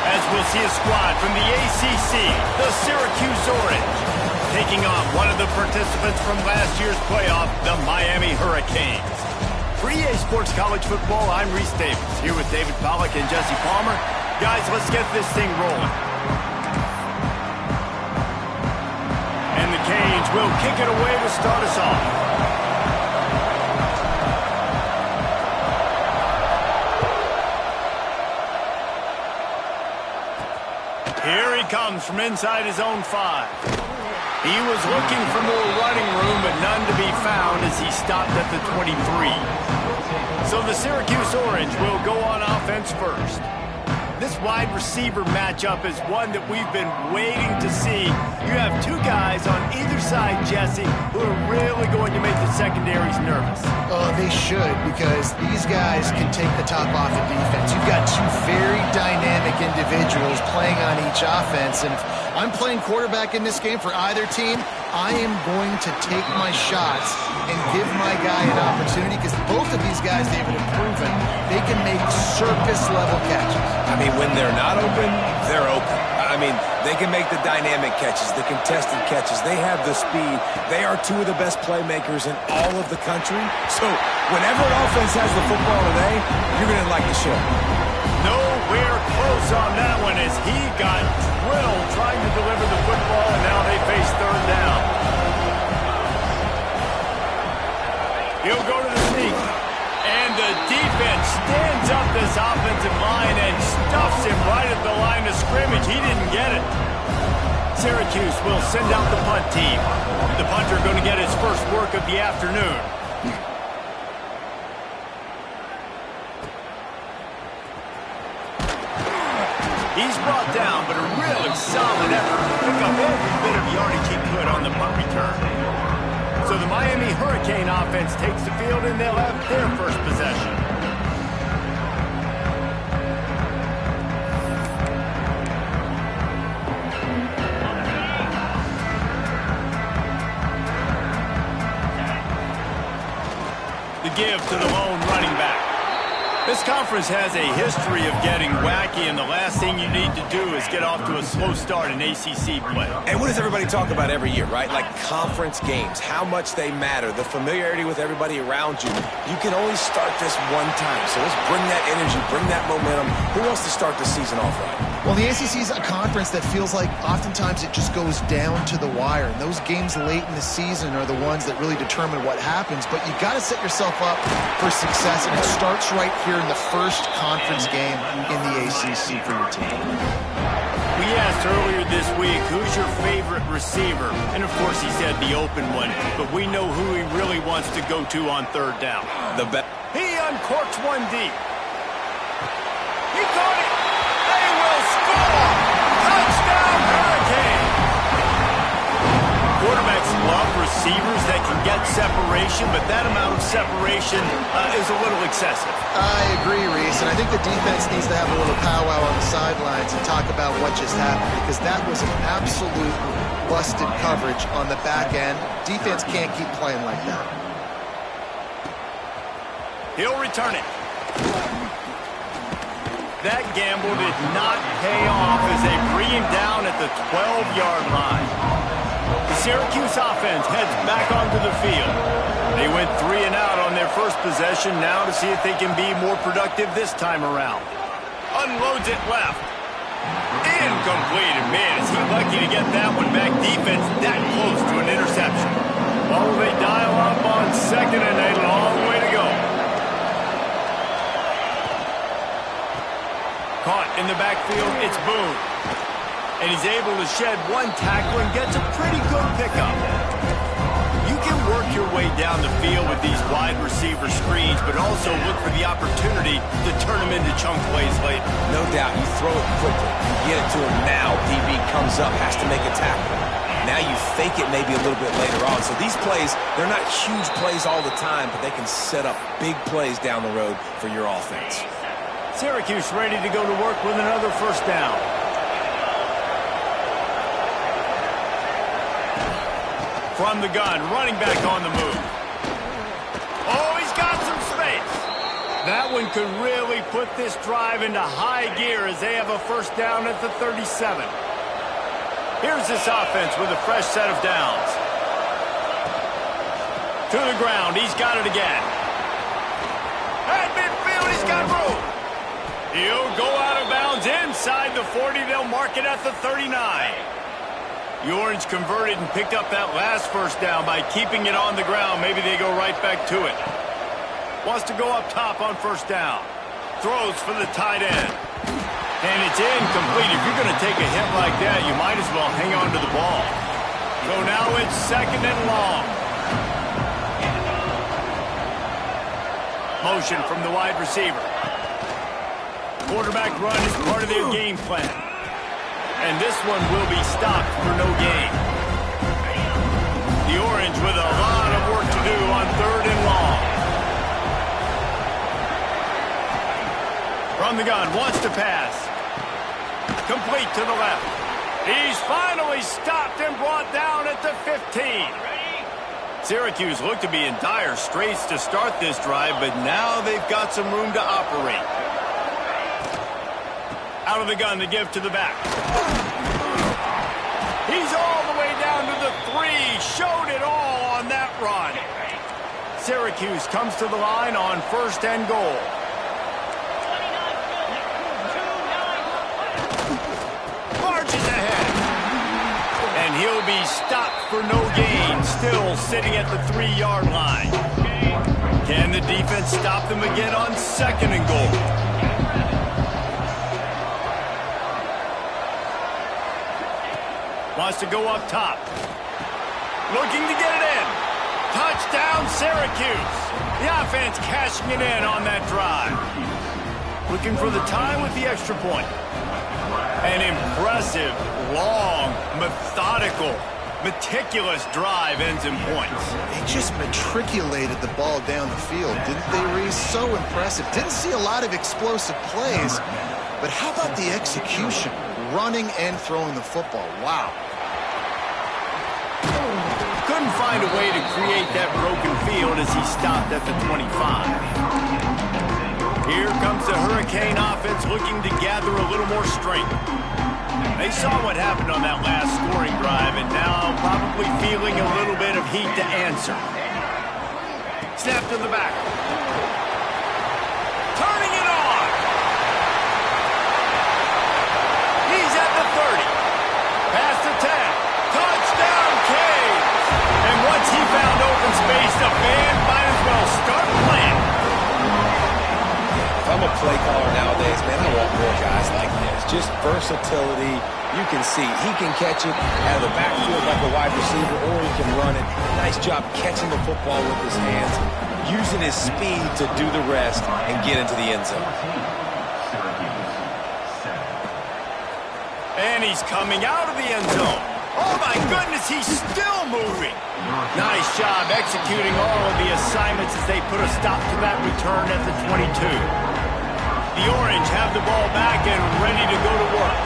As we'll see a squad from the ACC, the Syracuse Orange, taking on one of the participants from last year's playoff, the Miami Hurricanes. For EA Sports College Football, I'm Reese Davis, here with David Pollack and Jesse Palmer. Guys, let's get this thing rolling. And the Canes will kick it away to start us off. Here he comes from inside his own 5. He was looking for more running room, but none to be found as he stopped at the 23. So the Syracuse Orange will go on offense first. This wide receiver matchup is one that we've been waiting to see. You have two guys on either side, Jesse, who are really going to make the secondaries nervous. Oh, they should, because these guys can take the top off of defense. You've got two very dynamic individuals playing on each offense, and if I'm playing quarterback in this game for either team, I am going to take my shots and give my guy an opportunity, because both of these guys, David, have proven they can make circus-level catches. I mean, when they're not open, they're open. I mean, they can make the dynamic catches, the contested catches. They have the speed. They are two of the best playmakers in all of the country. So whenever an offense has the football today, you're going to like the show. Nowhere close on that one as he got drilled trying to deliver the football, and now they face third down. He'll go to the sneak. And the defense stands up this offensive line and stuffs him right at the line of scrimmage. He didn't get it. Syracuse will send out the punt team. The punter going to get his first work of the afternoon. He's brought down, but a really solid effort to pick up every bit of yardage he could on the punt return. So the Miami Hurricane offense takes the field, and they'll have their first possession. The give to the lone running back. This conference has a history of getting wacky, and the last thing you need to do is get off to a slow start in ACC play. And what does everybody talk about every year, right? Like conference games, how much they matter, the familiarity with everybody around you. You can only start this one time, so let's bring that energy, bring that momentum. Who wants to start the season off right? Well, the ACC is a conference that feels like oftentimes it just goes down to the wire. And those games late in the season are the ones that really determine what happens. But you got to set yourself up for success, and it starts right here in the first conference game in the ACC for your team. We asked earlier this week, who's your favorite receiver? And of course he said the open one, but we know who he really wants to go to on third down. He uncorks one deep. He caught it. They will score. Touchdown Hurricane. Quarterbacks love receivers that can get separation, but that amount of separation is a little excessive. I agree, Reese, and I think the defense needs to have a little powwow on the sidelines and talk about what just happened, because that was an absolute busted coverage on the back end. Defense can't keep playing like that. He'll return it. That gamble did not pay off as they bring him down at the 12-yard line. The Syracuse offense heads back onto the field. They went 3 and out on their first possession, now to see if they can be more productive this time around. Unloads it left. Incomplete, and man, is he lucky to get that one back. Defense that close to an interception. Oh, they dial up on second and a long way to go. Caught in the backfield, it's Boone. And he's able to shed one tackle and gets a pretty good pickup. You can work your way down the field with these wide receiver screens, but also look for the opportunity to turn them into chunk plays later. No doubt, you throw it quickly. You get it to him now. DB comes up, has to make a tackle. Now you fake it maybe a little bit later on. So these plays, they're not huge plays all the time, but they can set up big plays down the road for your offense. Syracuse ready to go to work with another first down. From the gun, running back on the move. Oh, he's got some space. That one could really put this drive into high gear as they have a first down at the 37. Here's this offense with a fresh set of downs. To the ground, he's got it again. At midfield, he's got room. He'll go out of bounds inside the 40. They'll mark it at the 39. The Orange converted and picked up that last first down by keeping it on the ground. Maybe they go right back to it. Wants to go up top on first down. Throws for the tight end. And it's incomplete. If you're going to take a hit like that, you might as well hang on to the ball. So now it's second and long. Motion from the wide receiver. Quarterback run is part of their game plan. And this one will be stopped for no gain. The Orange with a lot of work to do on third and long. From the gun, wants to pass. Complete to the left. He's finally stopped and brought down at the 15. Syracuse looked to be in dire straits to start this drive, but now they've got some room to operate. Out of the gun to give to the back. He's all the way down to the 3. Showed it all on that run. Syracuse comes to the line on first and goal. Marches ahead. And he'll be stopped for no gain. Still sitting at the 3-yard line. Can the defense stop them again on second and goal? Wants to go up top. Looking to get it in. Touchdown, Syracuse. The offense cashing it in on that drive. Looking for the time with the extra point. An impressive, long, methodical, meticulous drive ends in points. They just matriculated the ball down the field, didn't they, Reese? So impressive. Didn't see a lot of explosive plays, but how about the execution? Running and throwing the football. Wow. Couldn't find a way to create that broken field as he stopped at the 25. Here comes the Hurricane offense looking to gather a little more strength. They saw what happened on that last scoring drive and now probably feeling a little bit of heat to answer. Snap to the back. Turning it on. He's at the 30. Past the 10. Touchdown, Canes. And once he found open space, the band might as well start playing. If I'm a play caller nowadays, man, I want more guys like this. Just versatility. You can see he can catch it out of the backfield like a wide receiver, or he can run it. Nice job catching the football with his hands, using his speed to do the rest and get into the end zone. And he's coming out of the end zone. Oh, my goodness, he's still moving. Nice job executing all of the assignments as they put a stop to that return at the 22. The Orange have the ball back and ready to go to work.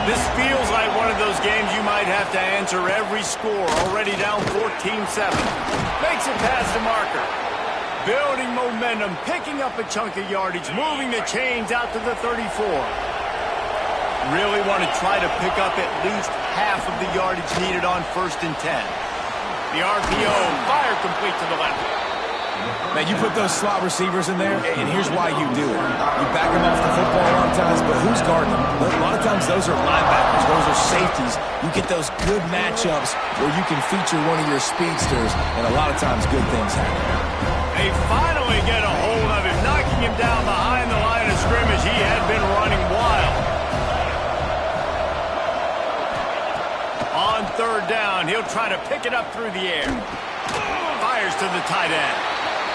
This feels like one of those games you might have to answer every score. Already down 14-7. Makes it past the marker. Building momentum, picking up a chunk of yardage, moving the chains out to the 34. Really want to try to pick up at least half of the yardage needed on first and 10. The RPO, fire complete to the left. Man, you put those slot receivers in there, and here's why you do it. You back them off the football a lot of times, but who's guarding them? A lot of times those are linebackers, those are safeties. You get those good matchups where you can feature one of your speedsters, and a lot of times good things happen. They finally get a hold of him, knocking him down behind the line of scrimmage. He had been running wild. On third down, he'll try to pick it up through the air. Fires to the tight end.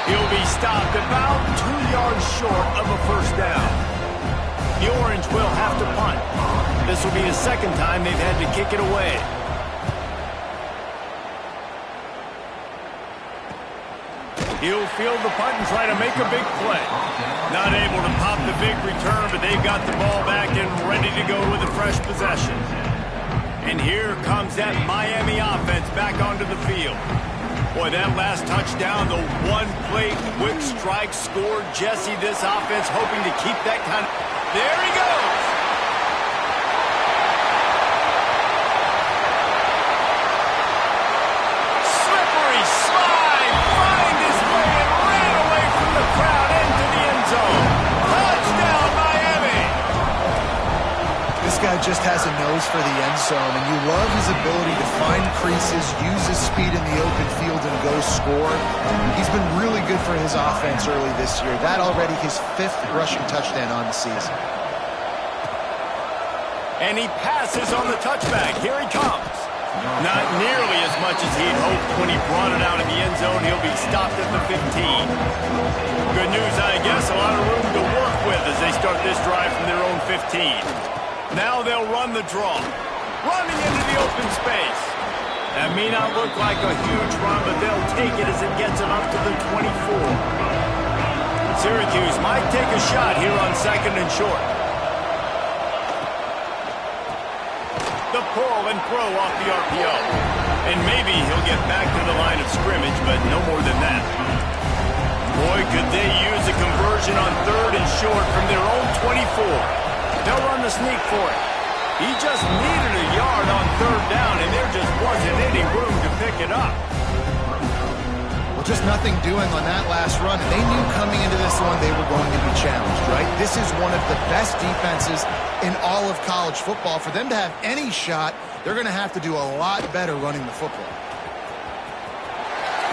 He'll be stopped about 2 yards short of a first down. The Orange will have to punt. This will be the second time they've had to kick it away. He'll field the punt and try to make a big play. Not able to pop the big return, but they've got the ball back and ready to go with a fresh possession. And here comes that Miami offense back onto the field. Boy, that last touchdown, the one-play quick strike scored. Jesse, this offense hoping to keep that kind of... There he goes! Slippery slide, find his way and ran away from the crowd into the end zone. Touchdown, Miami! This guy just has a nose for the end zone, and you love his ability to find creases, use his speed in the open field, and go score. He's been really good for his offense early this year. That already his 5th rushing touchdown on the season. And he passes on the touchback. Here he comes. Not nearly as much as he'd hoped when he brought it out of the end zone. He'll be stopped at the 15. Good news, I guess. A lot of room to work with as they start this drive from their own 15. Now they'll run the draw. Running into the open space. That may not look like a huge run, but they'll take it as it gets them up to the 24. Syracuse might take a shot here on 2nd and short. The pull and throw off the RPO. And maybe he'll get back to the line of scrimmage, but no more than that. Boy, could they use a conversion on 3rd and short from their own 24. They'll run the sneak for it. He just needed a yard on 3rd down, and there just wasn't any room to pick it up. Well, just nothing doing on that last run. They knew coming into this one they were going to be challenged, right? This is one of the best defenses in all of college football. For them to have any shot, they're going to have to do a lot better running the football.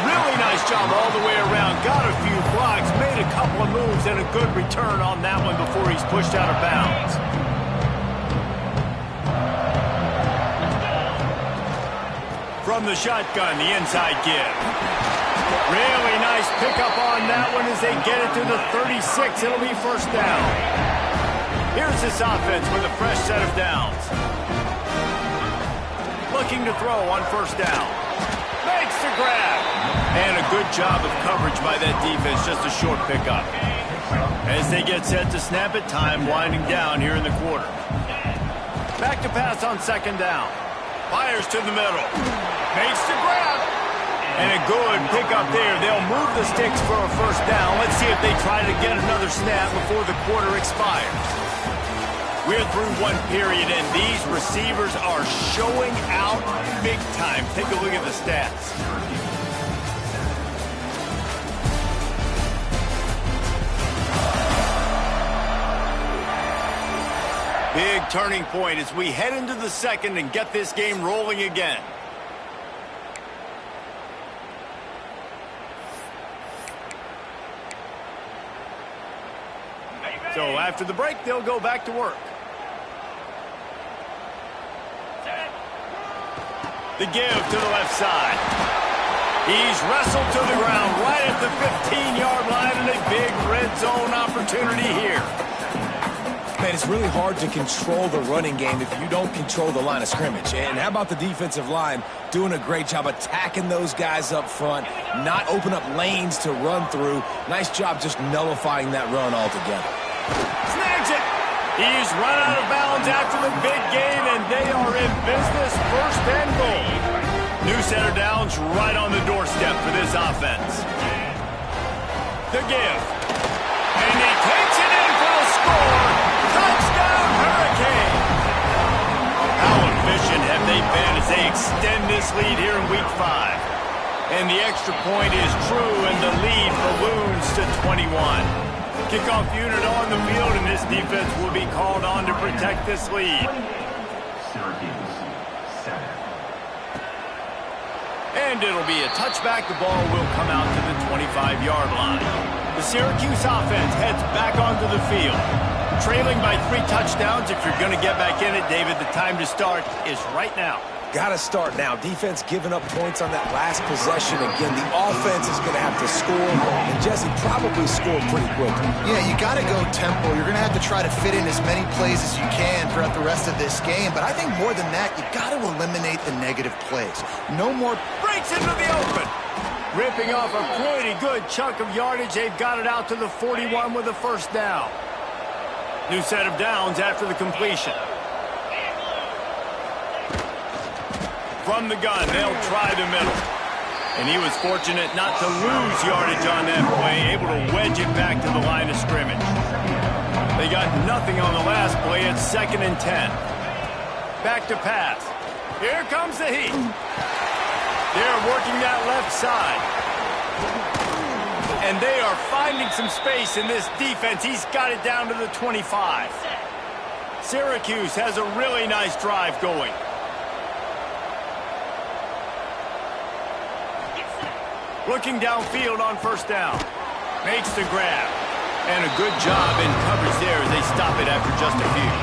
Really nice job all the way around. Got a few blocks, made a couple of moves, and a good return on that one before he's pushed out of bounds. From the shotgun, the inside give. Really nice pickup on that one as they get it to the 36. It'll be 1st down. Here's this offense with a fresh set of downs. Looking to throw on 1st down. Makes the grab. And a good job of coverage by that defense, just a short pickup. As they get set to snap it, time winding down here in the quarter. Back to pass on 2nd down. Fires to the middle. Makes the grab. And a good pickup there. They'll move the sticks for a 1st down. Let's see if they try to get another snap before the quarter expires. We're through one period, and these receivers are showing out big time. Take a look at the stats. Big turning point as we head into the 2nd and get this game rolling again. So after the break, they'll go back to work. The give to the left side. He's wrestled to the ground right at the 15-yard line, and a big red zone opportunity here. Man, it's really hard to control the running game if you don't control the line of scrimmage. And how about the defensive line doing a great job attacking those guys up front, not open up lanes to run through. Nice job just nullifying that run altogether. Snags it. He's run out of bounds after the big gain, and they are in business. 1st and goal. New set of downs right on the doorstep for this offense. The give. And he takes it in for the score. Touchdown, Hurricane. How efficient have they been as they extend this lead here in Week 5? And the extra point is true, and the lead balloons to 21. Kickoff unit on the field, and this defense will be called on to protect this lead. And it'll be a touchback. The ball will come out to the 25-yard line. The Syracuse offense heads back onto the field. Trailing by 3 touchdowns. If you're going to get back in it, David, the time to start is right now. Got to start now. Defense giving up points on that last possession. Again, the offense is going to have to score, and Jesse probably scored pretty quickly. Yeah, you got to go tempo. You're going to have to try to fit in as many plays as you can throughout the rest of this game. But I think more than that, you got to eliminate the negative plays. No more. Breaks into the open. Ripping off a pretty good chunk of yardage. They've got it out to the 41 with a 1st down. New set of downs after the completion. From the gun, they'll try the middle. And he was fortunate not to lose yardage on that play, able to wedge it back to the line of scrimmage. They got nothing on the last play. It's 2nd and 10. Back to pass. Here comes the heat. They're working that left side. And they are finding some space in this defense. He's got it down to the 25. Syracuse has a really nice drive going. Looking downfield on 1st down. Makes the grab. And a good job in coverage there as they stop it after just a few.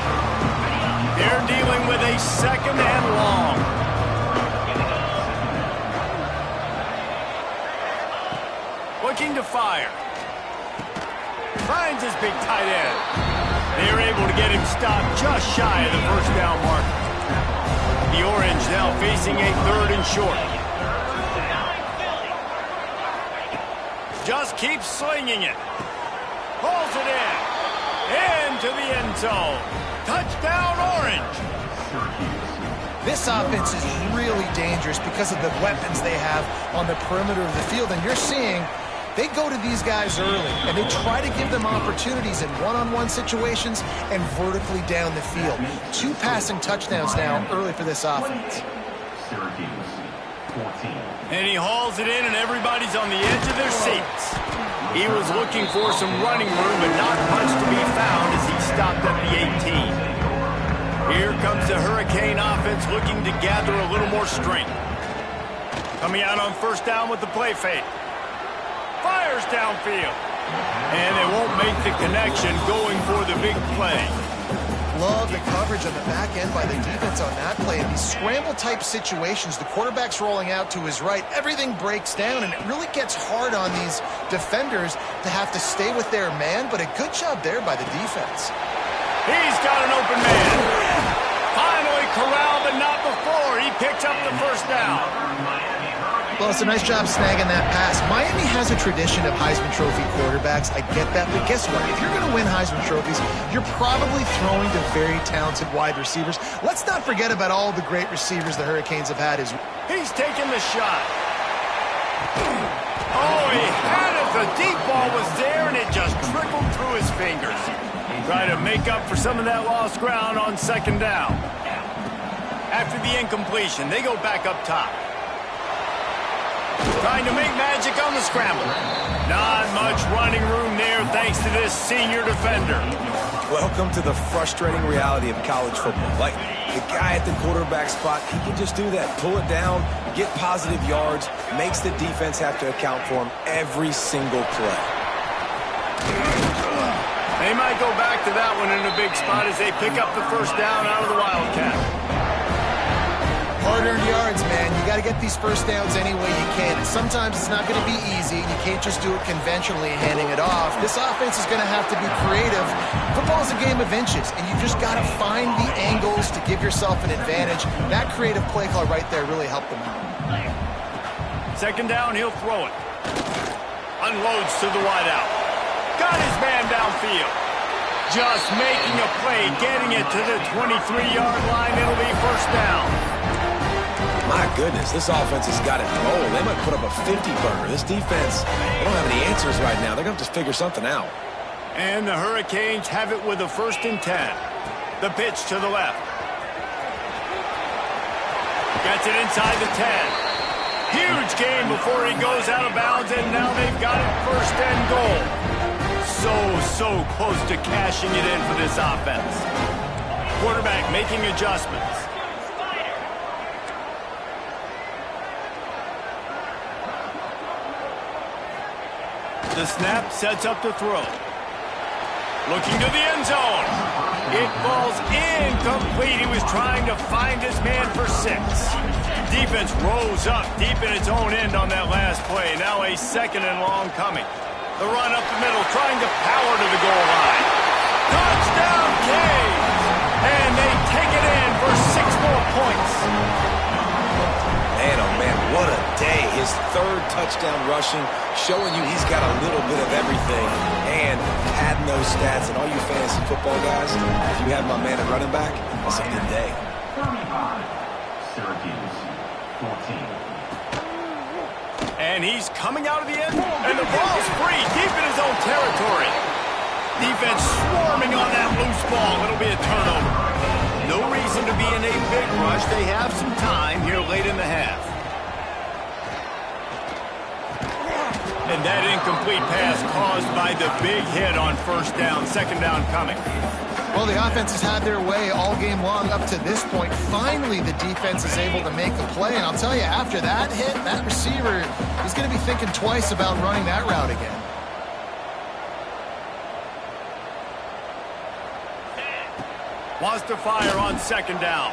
They're dealing with a 2nd and long. Looking to fire. Finds his big tight end. They're able to get him stopped just shy of the 1st down mark. The Orange now facing a 3rd and short. Just keeps slinging it. Pulls it in. Into the end zone. Touchdown, Orange. This offense is really dangerous because of the weapons they have on the perimeter of the field. And you're seeing they go to these guys early, and they try to give them opportunities in one-on-one situations and vertically down the field. 2 passing touchdowns now early for this offense. And he hauls it in, and everybody's on the edge of their seats. He was looking for some running room, but not much to be found as he stopped at the 18. Here comes the Hurricane offense looking to gather a little more strength. Coming out on 1st down with the play fake. Fires downfield. And they won't make the connection going for the big play. Love the coverage on the back end by the defense on that play. In these scramble-type situations, the quarterback's rolling out to his right. Everything breaks down, and it really gets hard on these defenders to have to stay with their man, but a good job there by the defense. He's got an open man. Finally corralled, but not before. He picks up the 1st down. Well, it's a nice job snagging that pass. Miami has a tradition of Heisman Trophy quarterbacks. I get that, but guess what? If you're going to win Heisman Trophies, you're probably throwing to very talented wide receivers. Let's not forget about all the great receivers the Hurricanes have had. He's taking the shot. Oh, he had it. The deep ball was there, and it just trickled through his fingers. Try to make up for some of that lost ground on 2nd down. After the incompletion, they go back up top. Trying to make magic on the scramble. Not much running room there thanks to this senior defender. Welcome to the frustrating reality of college football. Like, the guy at the quarterback spot, he can just do that. Pull it down, get positive yards, makes the defense have to account for him every single play. They might go back to that one in a big spot as they pick up the 1st down out of the Wildcat. Hard-earned yards, man. You got to get these 1st downs any way you can. And sometimes it's not going to be easy. You can't just do it conventionally, handing it off. This offense is going to have to be creative. Football's a game of inches, and you've just got to find the angles to give yourself an advantage. That creative play call right there really helped them out. 2nd down, he'll throw it. Unloads to the wideout. Got his man downfield. Just making a play, getting it to the 23-yard line. It'll be 1st down. My goodness, this offense has got it rolling. They might put up a 50-burger. This defense, they don't have any answers right now. They're going to have to figure something out. And the Hurricanes have it with a 1st and 10. The pitch to the left. Gets it inside the 10. Huge gain before he goes out of bounds, and now they've got it 1st and goal. So close to cashing it in for this offense. Quarterback making adjustments. The snap sets up the throw. Looking to the end zone. It falls incomplete. He was trying to find his man for 6. Defense rose up deep in its own end on that last play. Now a 2nd and long coming. The run up the middle, trying to power to the goal line. Touchdown, Canes! And they take it in for 6 more points. Man, oh man, what a day. His 3rd touchdown rushing, showing you he's got a little bit of everything. And adding those stats, and all you fantasy football guys, if you have my man at running back, it's a good day. 35, Syracuse, 14. And he's coming out of the end, and the ball's free, deep in his own territory. Defense swarming on that loose ball. It'll be a turnover. No reason to be in a big rush. They have some time here late in the half. And that incomplete pass caused by the big hit on first down. Second down coming. Well, the offense has had their way all game long up to this point. Finally, the defense is able to make a play. And I'll tell you, after that hit, that receiver is going to be thinking twice about running that route again. Wants to fire on second down.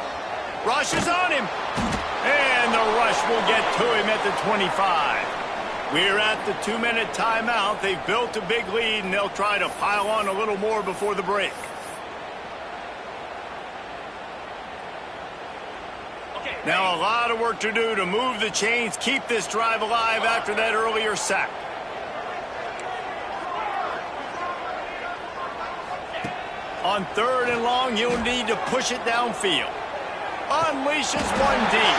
Rush is on him. And the rush will get to him at the 25. We're at the 2-minute timeout. They've built a big lead, and they'll try to pile on a little more before the break. Now a lot of work to do to move the chains, keep this drive alive after that earlier sack. On third and long, you'll need to push it downfield. Unleashes one deep.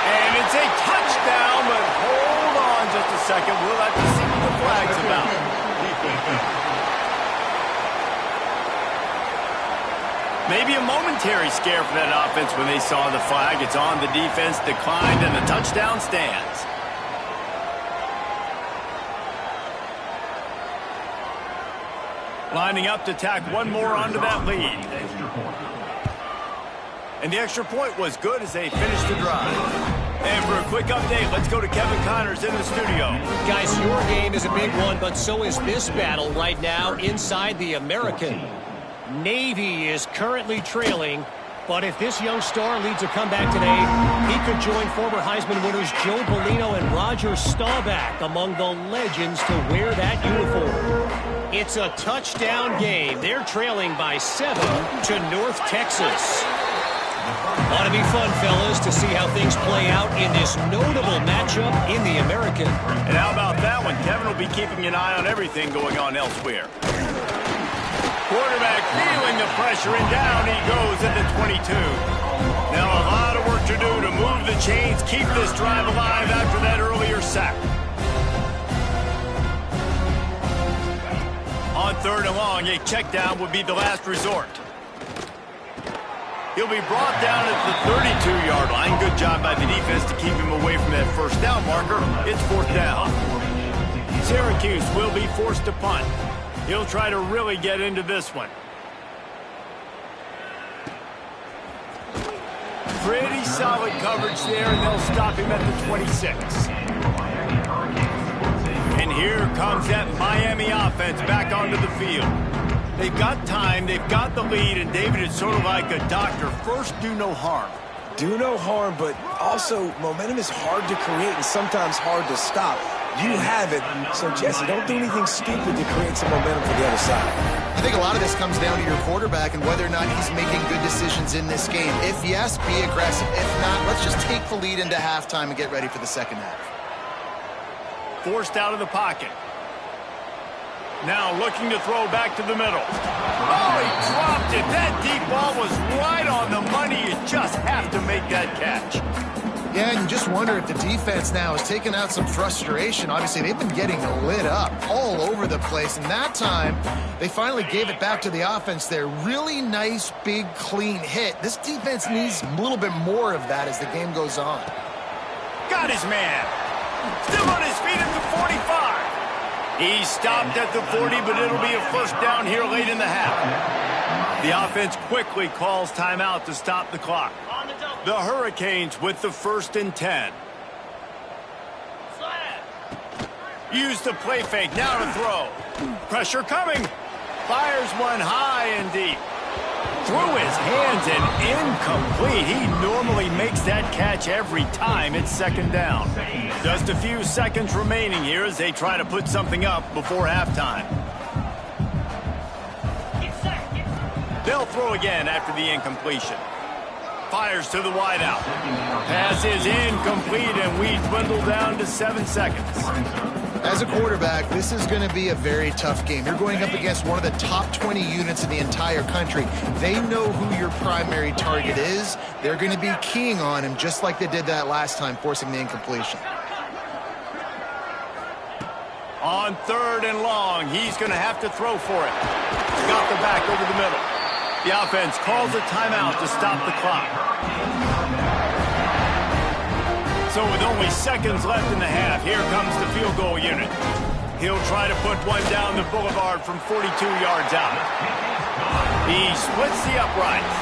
And it's a touchdown, but hold on just a second. We'll have to see what the flag's about. Maybe a momentary scare for that offense when they saw the flag. It's on, the defense declined, and the touchdown stands. Lining up to tack one more onto that lead. And the extra point was good as they finished the drive. And for a quick update, let's go to Kevin Connors in the studio. Guys, your game is a big one, but so is this battle right now inside the American. Navy is currently trailing, but if this young star leads a comeback today, he could join former Heisman winners Joe Bellino and Roger Staubach among the legends to wear that uniform. It's a touchdown game. They're trailing by 7 to North Texas. Ought to be fun, fellas, to see how things play out in this notable matchup in the American. And how about that one? Kevin will be keeping an eye on everything going on elsewhere. Quarterback feeling the pressure, and down he goes at the 22. Now a lot of work to do to move the chains, keep this drive alive after that earlier sack. On third and long, a check down would be the last resort. He'll be brought down at the 32-yard line. Good job by the defense to keep him away from that first down marker. It's fourth down. Syracuse will be forced to punt. He'll try to really get into this one. Pretty solid coverage there, and they'll stop him at the 26. And here comes that Miami offense back onto the field. They've got time, they've got the lead, and David is sort of like a doctor. First, do no harm. Do no harm, but also momentum is hard to create and sometimes hard to stop. You have it, so Jesse, don't do anything stupid to create some momentum for the other side. I think a lot of this comes down to your quarterback and whether or not he's making good decisions in this game. If yes, be aggressive. If not, let's just take the lead into halftime and get ready for the second half. Forced out of the pocket. Now looking to throw back to the middle. Oh, he dropped it. That deep ball was right on the money. You just have to make that catch. Yeah, and you just wonder if the defense now has taken out some frustration. Obviously, they've been getting lit up all over the place. And that time, they finally gave it back to the offense there. Really nice, big, clean hit. This defense needs a little bit more of that as the game goes on. Got his man. Still on his feet at the 45. He stopped at the 40, but it'll be a first down here late in the half. The offense quickly calls timeout to stop the clock. The Hurricanes with the 1st and 10. Use the play fake, now to throw. Pressure coming. Fires one high and deep. Through his hands and incomplete. He normally makes that catch every time. It's second down. Just a few seconds remaining here as they try to put something up before halftime. They'll throw again after the incompletion. Fires to the wideout. Pass is incomplete, and we dwindle down to 7 seconds. As a quarterback, this is going to be a very tough game. You're going up against one of the top 20 units in the entire country. They know who your primary target is. They're going to be keying on him just like they did that last time, forcing the incompletion. On 3rd and long, he's going to have to throw for it. Got the back over the middle. The offense calls a timeout to stop the clock. So with only seconds left in the half, here comes the field goal unit. He'll try to put one down the boulevard from 42 yards out. He splits the uprights,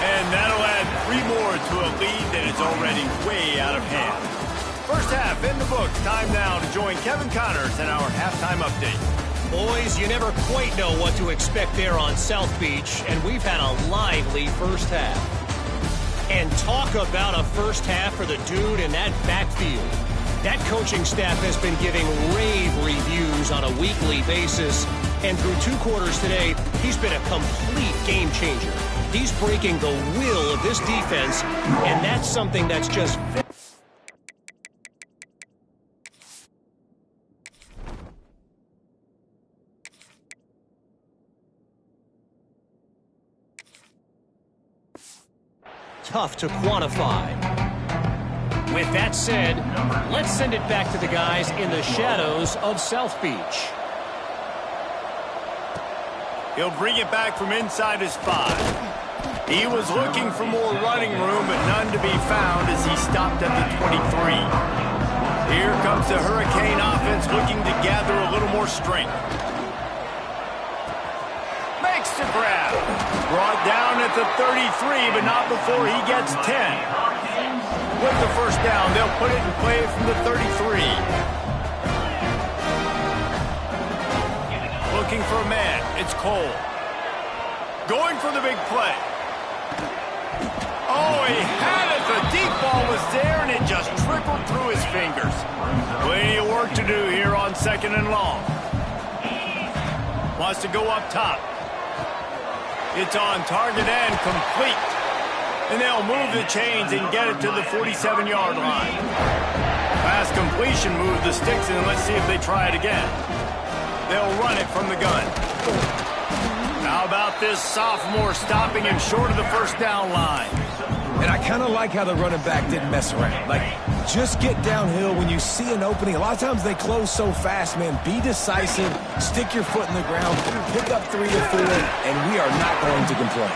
and that'll add 3 more to a lead that is already way out of hand. First half in the books. Time now to join Kevin Connors in our halftime update. Boys, you never quite know what to expect there on South Beach, and we've had a lively first half. And talk about a first half for the dude in that backfield. That coaching staff has been giving rave reviews on a weekly basis, and through 2 quarters today, he's been a complete game changer. He's breaking the will of this defense, and that's something that's just tough to quantify. With that said, let's send it back to the guys in the shadows of South Beach. He'll bring it back from inside his 5. He was looking for more running room, but none to be found as he stopped at the 23. Here comes the Hurricane offense looking to gather a little more strength. Makes the grab. Brought down at the 33, but not before he gets 10. With the first down, they'll put it in play from the 33. Looking for a man. It's Cole. Going for the big play. Oh, he had it. The deep ball was there, and it just trickled through his fingers. Plenty of work to do here on 2nd and long. Wants to go up top. It's on target and complete. And they'll move the chains and get it to the 47-yard line. Pass completion, move the sticks, and let's see if they try it again. They'll run it from the gun. How about this sophomore stopping him short of the first down line? And I kind of like how the running back didn't mess around. Like, just get downhill when you see an opening. A lot of times they close so fast, man. Be decisive, stick your foot in the ground, pick up 3 or 4, and we are not going to complain.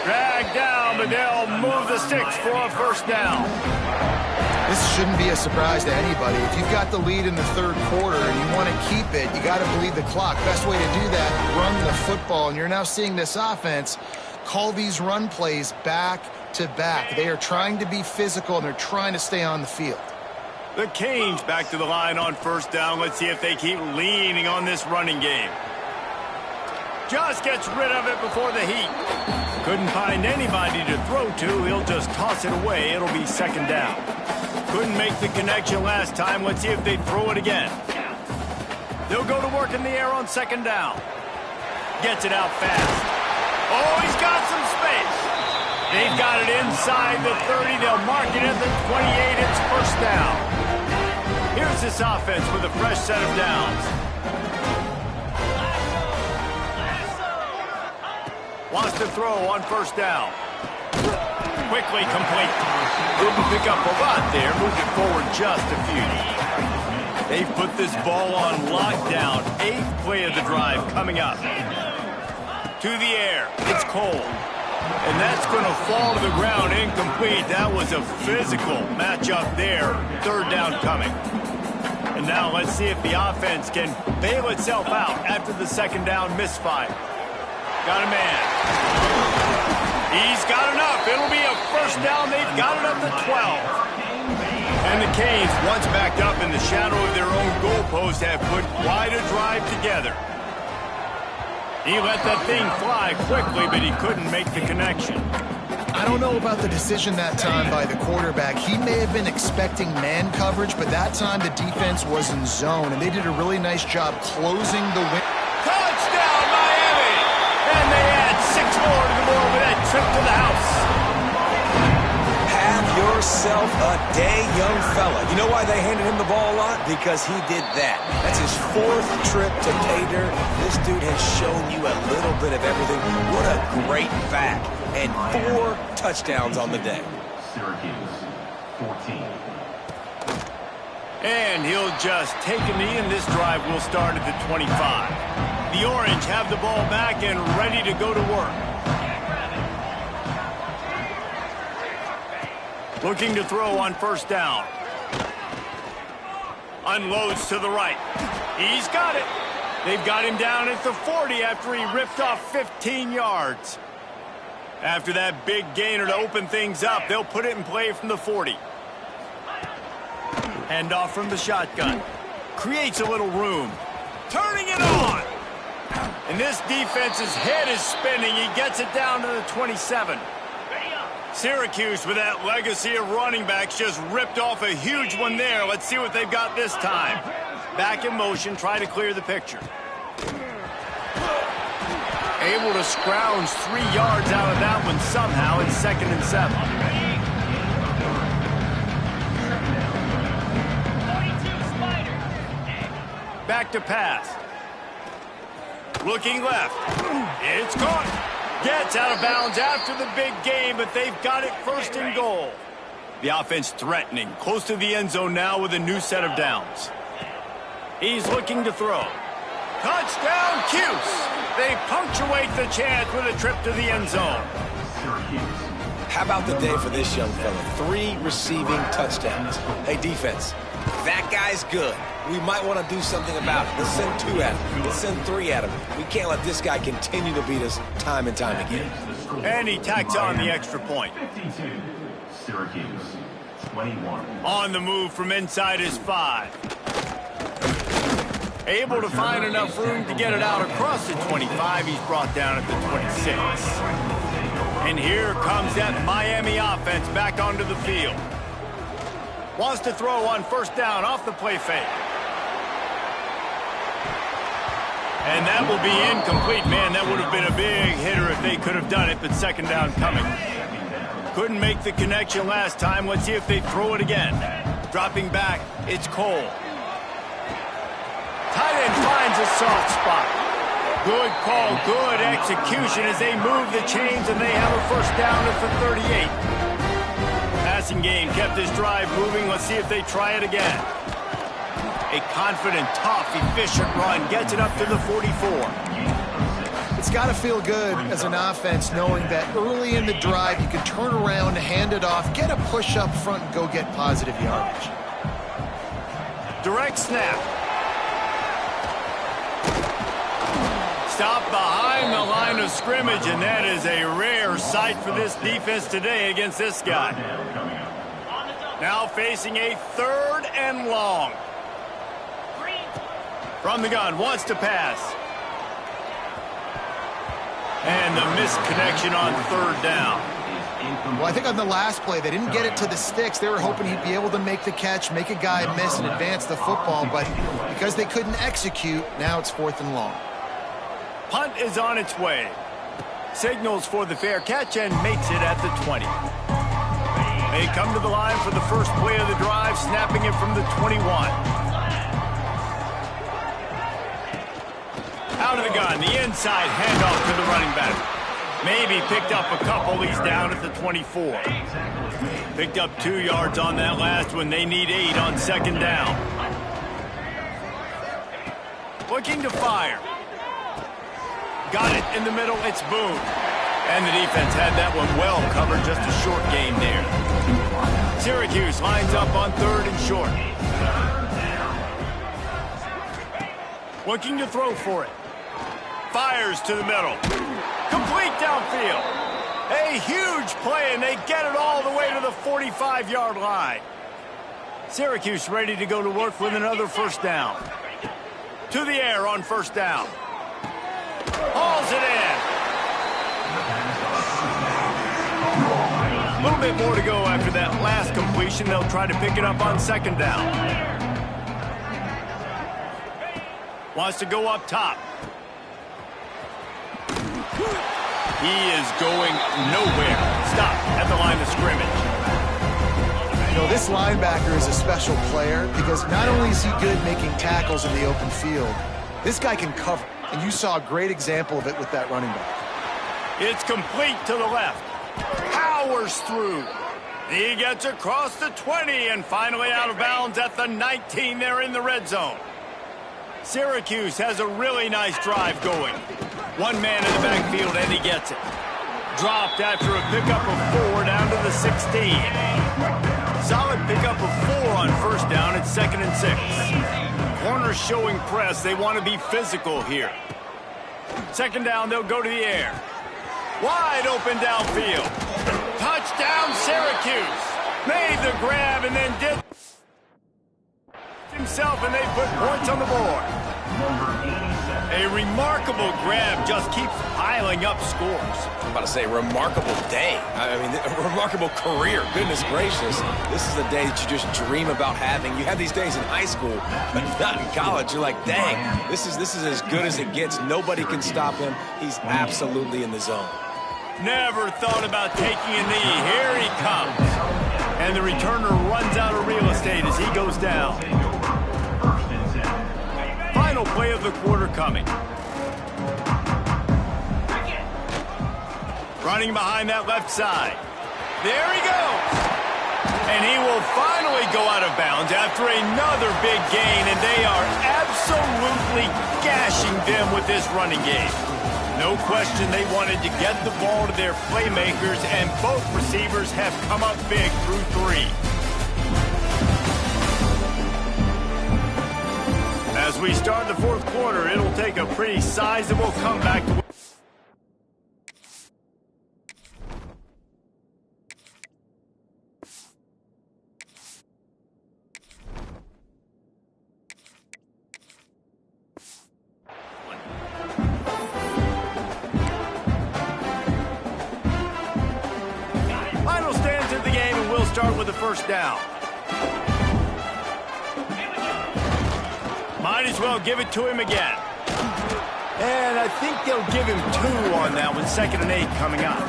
Drag down, but they'll move the sticks for a first down. This shouldn't be a surprise to anybody. If you've got the lead in the 3rd quarter and you want to keep it, you got to bleed the clock. Best way to do that, run the football. And you're now seeing this offense call these run plays back to back. They are trying to be physical, and they're trying to stay on the field. The Canes back to the line on first down. Let's see if they keep leaning on this running game. Just gets rid of it before the heat. Couldn't find anybody to throw to. He'll just toss it away. It'll be 2nd down. Couldn't make the connection last time. Let's see if they throw it again. They'll go to work in the air on 2nd down. Gets it out fast. Oh, he's got some space. They've got it inside the 30. They'll mark it at the 28. It's first down. Here's this offense with a fresh set of downs. Wants to throw on first down. Quickly complete. Didn't pick up a lot there. Moved it forward just a few. They've put this ball on lockdown. 8th play of the drive coming up. To the air. It's Cole. And that's going to fall to the ground incomplete. That was a physical matchup there. 3rd down coming. And now let's see if the offense can bail itself out after the 2nd down misfire. Got a man. He's got enough. It'll be a first down. They've got it up to 12. And the Canes, once backed up in the shadow of their own goalpost, have put quite a drive together. He let that thing fly quickly, but he couldn't make the connection. I don't know about the decision that time by the quarterback. He may have been expecting man coverage, but that time the defense was in zone, and they did a really nice job closing the win. Touchdown, Miami! And they add 6 more to the board with that trip to the house. Have yourself a day, young fella. You know why they handed him the ball a lot? Because he did that. That's his 4th trip to pay dirt. This dude has shown you a little bit of everything. What a great back. And 4 touchdowns on the day. Syracuse, 14. And he'll just take a knee, and this drive will start at the 25. The Orange have the ball back and ready to go to work. Looking to throw on first down. Unloads to the right. He's got it. They've got him down at the 40 after he ripped off 15 yards. After that big gainer to open things up, they'll put it in play from the 40. Hand off from the shotgun. Creates a little room. Turning it on. And this defense's head is spinning. He gets it down to the 27. Syracuse, with that legacy of running backs, just ripped off a huge one there. Let's see what they've got this time. Back in motion, try to clear the picture. Able to scrounge 3 yards out of that one somehow. It's 2nd and 7. Back to pass. Looking left. It's caught. Gets out of bounds after the big game, but they've got it 1st and goal. The offense threatening. Close to the end zone now with a new set of downs. He's looking to throw. Touchdown, Cuse. They punctuate the chance with a trip to the end zone. How about the day for this young fella? 3 receiving touchdowns. Hey, defense, that guy's good. We might want to do something about it. Let's send 2 at him. Let's send 3 at him. We can't let this guy continue to beat us time and time again. And he tacks on the extra point. 52, Syracuse, 21. On the move from inside his 5. Able to find enough room to get it out across the 25. He's brought down at the 26. And here comes that Miami offense back onto the field. Wants to throw on first down off the play fake. And that will be incomplete. Man, that would have been a big hitter if they could have done it, but 2nd down coming. Couldn't make the connection last time. Let's see if they throw it again. Dropping back, it's Cole. Tight end finds a soft spot. Good call, good execution as they move the chains, and they have a first down at the 38. Passing game kept this drive moving. Let's see if they try it again. A confident, tough, efficient run gets it up to the 44. It's got to feel good as an offense knowing that early in the drive you can turn around, hand it off, get a push up front, and go get positive yardage. Direct snap. Stop behind the line of scrimmage, and that is a rare sight for this defense today against this guy. Now facing a 3rd and long. From the gun, wants to pass. And the missed connection on 3rd down. Well, I think on the last play, they didn't get it to the sticks. They were hoping he'd be able to make the catch, make a guy miss, and advance the football. But because they couldn't execute, now it's 4th and long. Punt is on its way. Signals for the fair catch and makes it at the 20. They come to the line for the first play of the drive, snapping it from the 21. Out of the gun, the inside handoff to the running back. Maybe picked up a couple. He's down at the 24. Picked up 2 yards on that last one. They need 8 on 2nd down. Looking to fire. Got it in the middle. It's Boone. And the defense had that one well covered. Just a short gain there. Syracuse lines up on 3rd and short. Looking to throw for it. Fires to the middle. Complete downfield. A huge play, and they get it all the way to the 45-yard line. Syracuse ready to go to work with another first down. To the air on first down. Hauls it in. A little bit more to go after that last completion. They'll try to pick it up on 2nd down. Wants to go up top. He is going nowhere. Stop at the line of scrimmage. You know, this linebacker is a special player because not only is he good making tackles in the open field, this guy can cover. And you saw a great example of it with that running back. It's complete to the left. Powers through. He gets across the 20 and finally out of bounds at the 19. They're in the red zone. Syracuse has a really nice drive going. One man in the backfield and he gets it. Dropped after a pickup of 4 down to the 16. Solid pickup of 4 on first down at 2nd and 6. Corners showing press. They want to be physical here. 2nd down, they'll go to the air. Wide open downfield. Touchdown, Syracuse. Made the grab and then did himself, and they put points on the board. A remarkable grab just keeps piling up scores. I'm about to say, remarkable day. I mean, a remarkable career. Goodness gracious. This is the day that you just dream about having. You have these days in high school, but not in college. You're like, dang, this is as good as it gets. Nobody can stop him. He's absolutely in the zone. Never thought about taking a knee. Here he comes. And the returner runs out of real estate as he goes down. Final play of the quarter coming. Running behind that left side. There he goes. And he will finally go out of bounds after another big gain, and they are absolutely gashing them with this running game. No question they wanted to get the ball to their playmakers, and both receivers have come up big through 3. As we start the 4th quarter, it'll take a pretty sizable comeback to win. Final stands of the game, and we'll start with the 1st down. Might as well give it to him again. And I think they'll give him 2 on that one. 2nd and 8 coming up.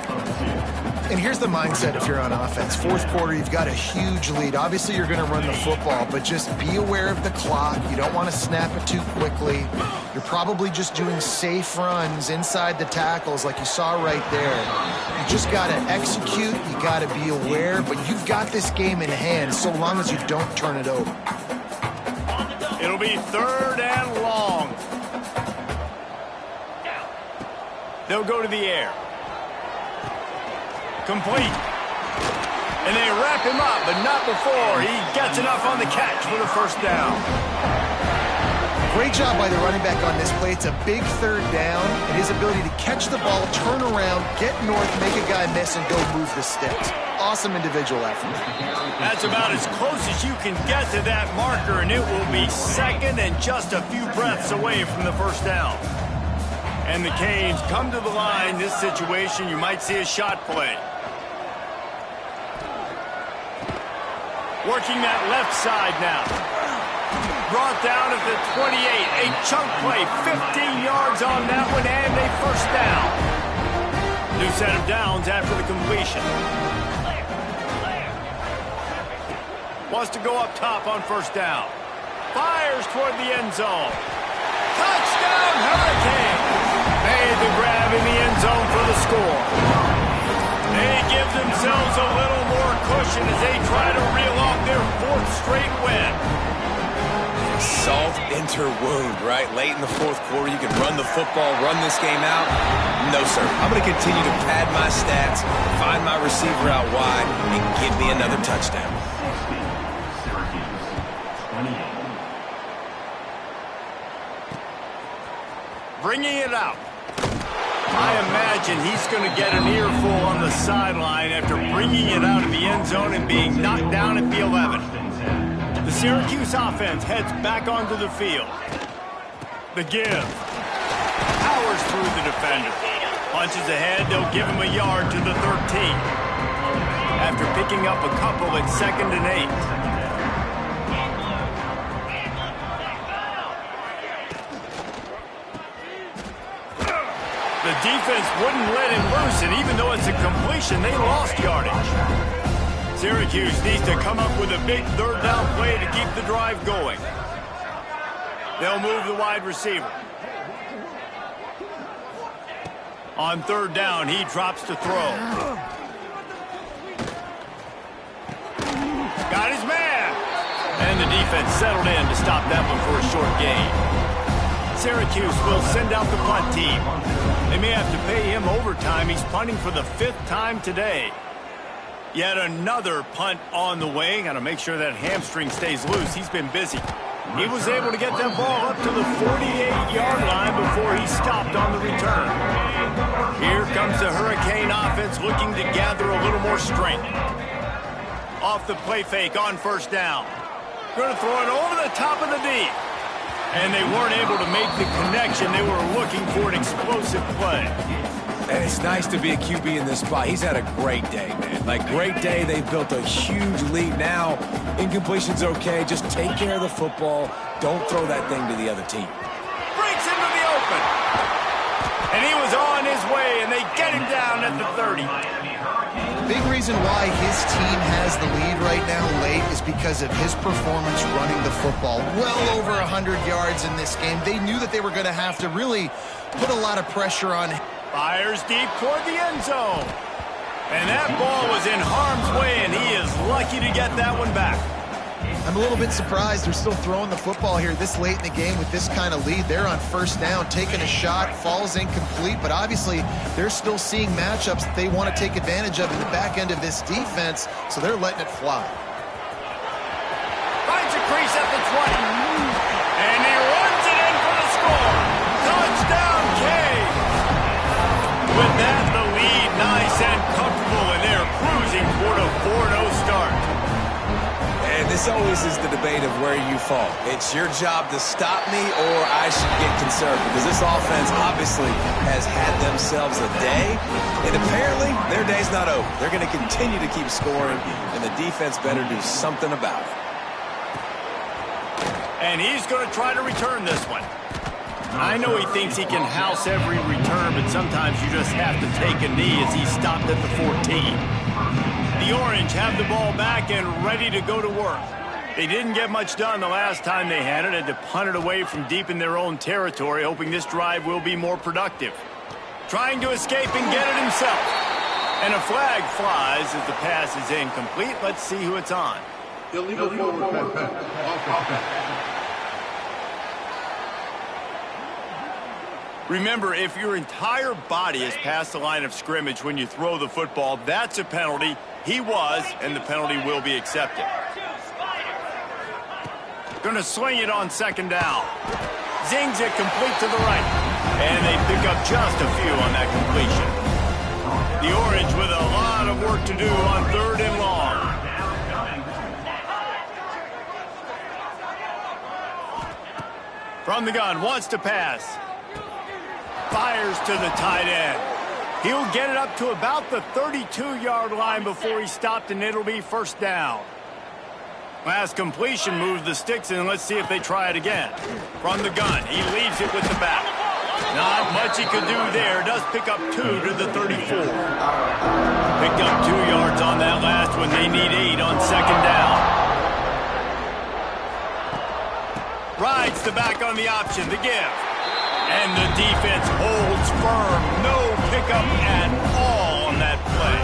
And here's the mindset if you're on offense. 4th quarter, you've got a huge lead. Obviously, you're going to run the football, but just be aware of the clock. You don't want to snap it too quickly. You're probably just doing safe runs inside the tackles like you saw right there. You just got to execute. You got to be aware, but you've got this game in hand so long as you don't turn it over. It'll be 3rd and long. They'll go to the air. Complete. And they wrap him up, but not before he gets enough on the catch for the 1st down. Great job by the running back on this play. It's a big 3rd down, and his ability to catch the ball, turn around, get north, make a guy miss, and go move the sticks. Awesome individual effort. That's about as close as you can get to that marker, and it will be 2nd and just a few breaths away from the 1st down. And the Canes come to the line. This situation, you might see a shot play. Working that left side now. Brought down at the 28. A chunk play, 15 yards on that one, and a 1st down. New set of downs after the completion. Wants to go up top on 1st down. Fires toward the end zone. Touchdown, Hurricane! Made the grab in the end zone for the score. They give themselves a little more cushion as they try to reel off their 4th straight win. Salt into wound, right? Late in the 4th quarter, you can run the football, run this game out. No, sir. I'm going to continue to pad my stats, find my receiver out wide, and give me another touchdown. Bringing it out. I imagine he's going to get an earful on the sideline after bringing it out of the end zone and being knocked down at the 11. The Syracuse offense heads back onto the field. The give. Powers through the defender. Punches ahead, they'll give him a yard to the 13. After picking up a couple at 2nd and 8. The defense wouldn't let him loose, and even though it's a completion, they lost yardage. Syracuse needs to come up with a big 3rd down play to keep the drive going. They'll move the wide receiver. On 3rd down, he drops to throw. Got his man. And the defense settled in to stop that one for a short gain. Syracuse will send out the punt team. They may have to pay him overtime. He's punting for the 5th time today. Yet another punt on the way. Got to make sure that hamstring stays loose. He's been busy. He was able to get that ball up to the 48-yard line before he stopped on the return. Here comes the Hurricane offense looking to gather a little more strength. Off the play fake on first down. Going to throw it over the top of the D. And they weren't able to make the connection. They were looking for an explosive play. And it's nice to be a QB in this spot. He's had a great day, man. Like, great day. They've built a huge lead now. Incompletion's okay. Just take care of the football. Don't throw that thing to the other team. Breaks into the open. And he was on his way, and they get him down at the 30. Big reason why his team has the lead right now late is because of his performance running the football. Well over 100 yards in this game. They knew that they were going to have to really put a lot of pressure on him. Fires deep toward the end zone. And that ball was in harm's way, and he is lucky to get that one back. I'm a little bit surprised they're still throwing the football here this late in the game with this kind of lead. They're on first down, taking a shot, falls incomplete, but obviously they're still seeing matchups that they want to take advantage of in the back end of this defense, so they're letting it fly. Finds a crease at the 20. And he runs it in for the score. Touchdown, Cade. With that, the lead nice and comfortable, and they're cruising toward a 4-0 start. And this always is the debate of where you fall. It's your job to stop me, or I should get conservative, because this offense obviously has had themselves a day, and apparently their day's not over. They're going to continue to keep scoring, and the defense better do something about it. And he's going to try to return this one. I know he thinks he can house every return, but sometimes you just have to take a knee as he stopped at the 14. The Orange have the ball back and ready to go to work. They didn't get much done the last time they had it. Had to punt it away from deep in their own territory, hoping this drive will be more productive. Trying to escape and get it himself. And a flag flies as the pass is incomplete. Let's see who it's on. Illegal forward pass. Remember, if your entire body is past the line of scrimmage when you throw the football, that's a penalty. He was, and the penalty will be accepted. Going to swing it on second down. Zings it complete to the right. And they pick up just a few on that completion. The Orange with a lot of work to do on 3rd and long. From the gun, wants to pass. Fires to the tight end. He'll get it up to about the 32-yard line before he stopped, and it'll be first down. Last completion moves the sticks, and let's see if they try it again. From the gun, he leaves it with the back. Not much he could do there. Does pick up 2 to the 34. Picked up 2 yards on that last one. They need 8 on second down. Rides the back on the option, the give. And the defense holds firm. No pickup at all on that play.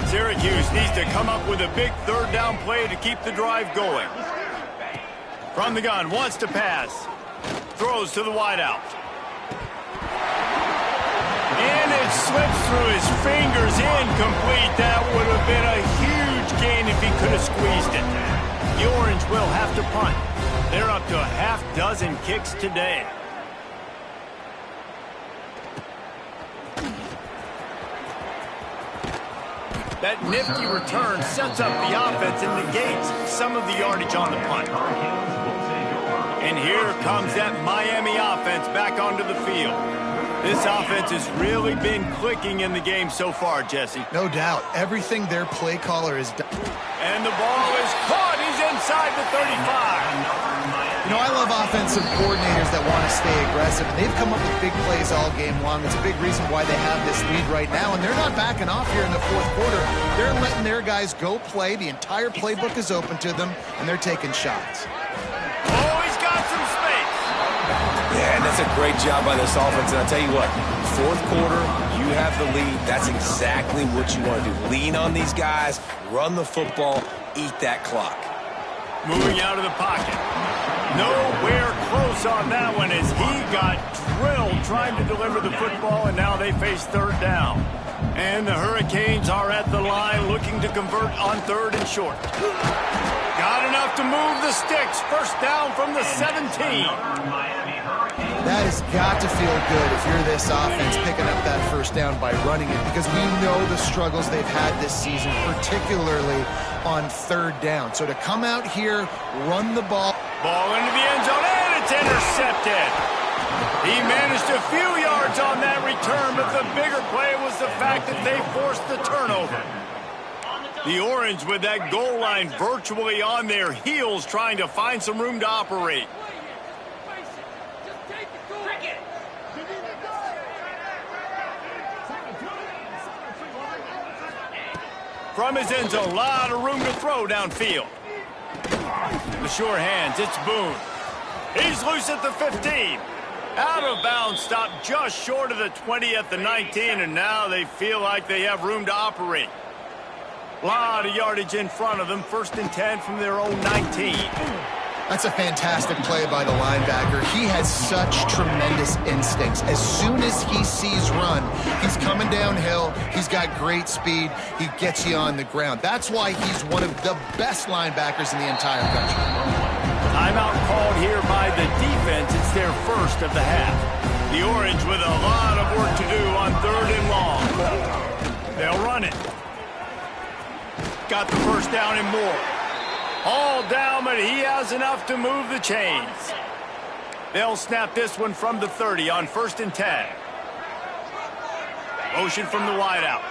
Syracuse needs to come up with a big 3rd down play to keep the drive going. From the gun, wants to pass. Throws to the wideout. And it slips through his fingers, incomplete. That would have been a huge gain if he could have squeezed it. The Orange will have to punt. They're up to a half-dozen kicks today. That nifty return sets up the offense and negates some of the yardage on the punt. And here comes that Miami offense back onto the field. This offense has really been clicking in the game so far, Jesse. No doubt. Everything their play caller has done. And the ball is caught. He's inside the 35. You know, I love offensive coordinators that want to stay aggressive. They've come up with big plays all game long. It's a big reason why they have this lead right now. And they're not backing off here in the 4th quarter. They're letting their guys go play. The entire playbook is open to them, and they're taking shots. Oh, he's got some space. Yeah, and that's a great job by this offense. And I'll tell you what, 4th quarter, you you have the lead, that's exactly what you want to do. Lean on these guys, run the football, eat that clock. Moving out of the pocket. Nowhere close on that one as he got drilled trying to deliver the football, and now they face third down. And the Hurricanes are at the line looking to convert on third and short. Got enough to move the sticks. First down from the 17. That has got to feel good if you're this offense picking up that first down by running it, because we know the struggles they've had this season, particularly on third down. So to come out here, run the ball. Ball into the end zone, and it's intercepted. He managed a few yards on that return, but the bigger play was the fact that they forced the turnover. The Orange with that goal line virtually on their heels, trying to find some room to operate. From his end zone, a lot of room to throw downfield. The sure hands, it's Boone. He's loose at the 15. Out of bounds, stopped just short of the 20 at the 19, and now they feel like they have room to operate. A lot of yardage in front of them, first and 10 from their own 19. That's a fantastic play by the linebacker. He has such tremendous instincts. As soon as he sees run, he's coming downhill. He's got great speed. He gets you on the ground. That's why he's one of the best linebackers in the entire country. Timeout called here by the defense. It's their first of the half. The Orange with a lot of work to do on third and long. They'll run it. Got the first down and more. All down, but he has enough to move the chains. They'll snap this one from the 30 on first and 10. Motion from the wideout.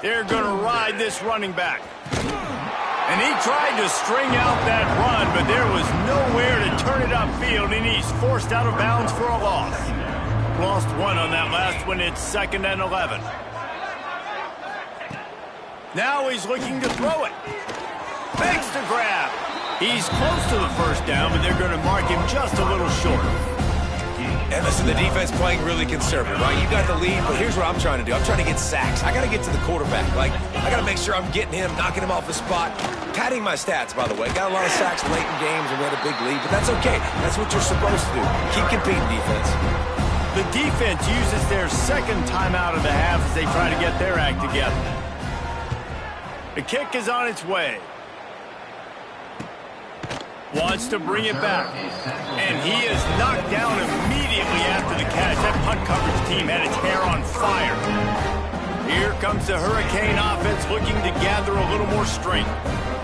They're going to ride this running back. And he tried to string out that run, but there was nowhere to turn it upfield, and he's forced out of bounds for a loss. Lost one on that last one. It's second and 11. Now he's looking to throw it. Fakes to grab. He's close to the first down, but they're going to mark him just a little short. And listen, the defense playing really conservative, right? You got the lead, but here's what I'm trying to do. I'm trying to get sacks. I got to get to the quarterback. I got to make sure I'm getting him, knocking him off the spot. Padding my stats, by the way. Got a lot of sacks late in games, and we had a big lead, but that's okay. That's what you're supposed to do. Keep competing, defense. The defense uses their second timeout of the half as they try to get their act together. The kick is on its way. Wants to bring it back. And he is knocked down immediately after the catch. That punt coverage team had its hair on fire. Here comes the Hurricane offense looking to gather a little more strength.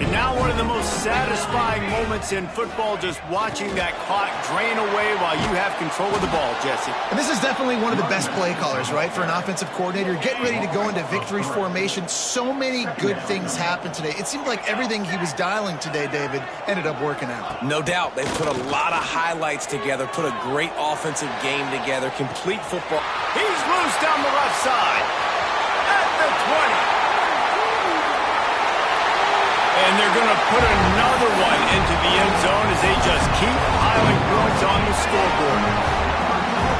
And now one of the most satisfying moments in football, just watching that clock drain away while you have control of the ball, Jesse. And this is definitely one of the best play callers, right, for an offensive coordinator. Getting ready to go into victory formation. So many good things happened today. It seemed like everything he was dialing today, David, ended up working out. No doubt. They've put a lot of highlights together, put a great offensive game together, complete football. He's loose down the left side. At the 20. And they're going to put another one into the end zone as they just keep piling points on the scoreboard.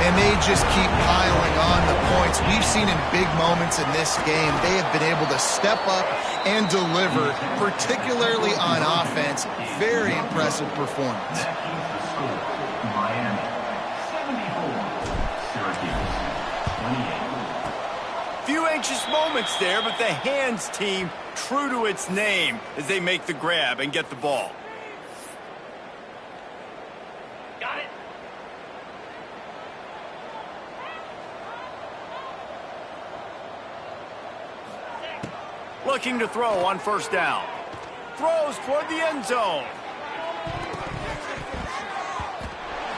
And they just keep piling on the points. We've seen in big moments in this game, they have been able to step up and deliver, particularly on offense. Very impressive performance. Miami 74, Syracuse 28. Few anxious moments there, but the hands team true to its name as they make the grab and get the ball. Got it. Looking to throw on first down. Throws toward the end zone.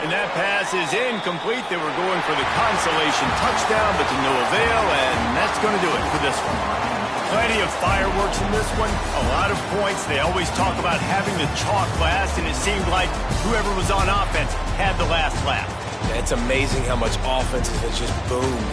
And that pass is incomplete. They were going for the consolation touchdown, but to no avail, and that's going to do it for this one. Plenty of fireworks in this one, a lot of points. They always talk about having the chalk last, and it seemed like whoever was on offense had the last laugh. It's amazing how much offense has just boomed.